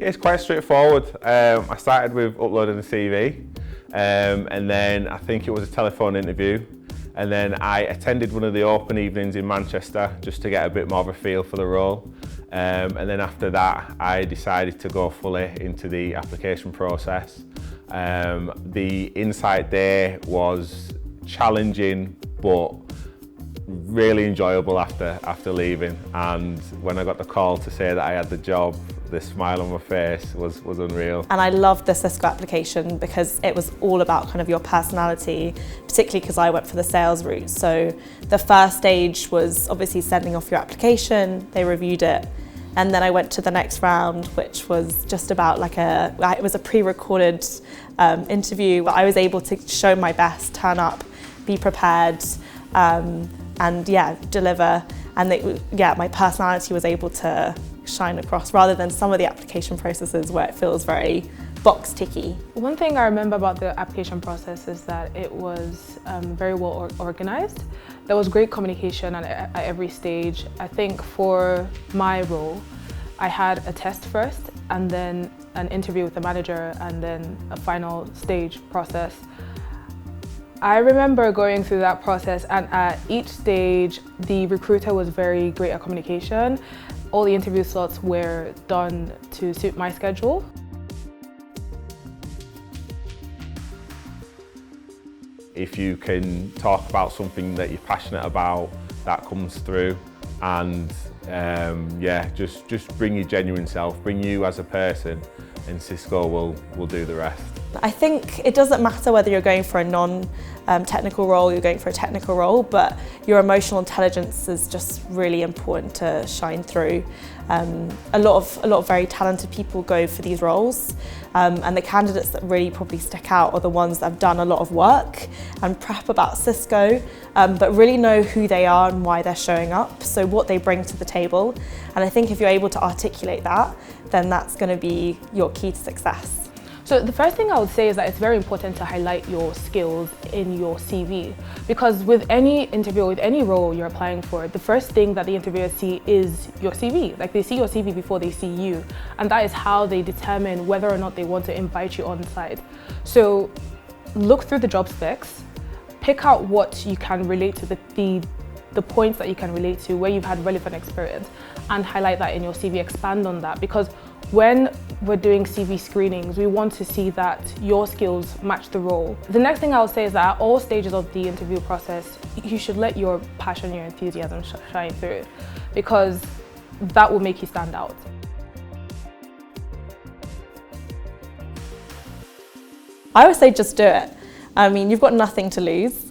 Yeah, it's quite straightforward. I started with uploading a CV, and then I think it was a telephone interview, and then I attended one of the open evenings in Manchester just to get a bit more of a feel for the role. And then after that, I decided to go fully into the application process. The Insight Day was challenging, but really enjoyable after leaving. And when I got the call to say that I had the job, the smile on my face was unreal. And I loved the Cisco application because it was all about kind of your personality, particularly because I went for the sales route. So the first stage was obviously sending off your application, they reviewed it, and then I went to the next round, which was just about it was a pre-recorded interview. I was able to show my best, turn up, be prepared, and deliver. And my personality was able to shine across rather than some of the application processes where it feels very box ticky. One thing I remember about the application process is that it was very well organized. There was great communication at every stage. I think for my role, I had a test first and then an interview with the manager and then a final stage process. I remember going through that process, and at each stage, the recruiter was very great at communication. All the interview slots were done to suit my schedule. If you can talk about something that you're passionate about, that comes through, and just bring your genuine self, bring you as a person, and Cisco will do the rest. I think it doesn't matter whether you're going for a non-technical role, you're going for a technical role, but your emotional intelligence is just really important to shine through. A lot of very talented people go for these roles, and the candidates that really probably stick out are the ones that have done a lot of work and prep about Cisco, but really know who they are and why they're showing up, so what they bring to the table. And I think if you're able to articulate that, then that's going to be your key to success. So the first thing I would say is that it's very important to highlight your skills in your CV, because with any interview, with any role you're applying for, the first thing that the interviewers see is your CV. Like, they see your CV before they see you, and that is how they determine whether or not they want to invite you on site. So look through the job specs, pick out what you can relate to, the points that you can relate to, where you've had relevant experience, and highlight that in your CV, expand on that, because when we're doing CV screenings, we want to see that your skills match the role. The next thing I'll say is that at all stages of the interview process, you should let your passion, your enthusiasm shine through, because that will make you stand out. I would say just do it. I mean, you've got nothing to lose.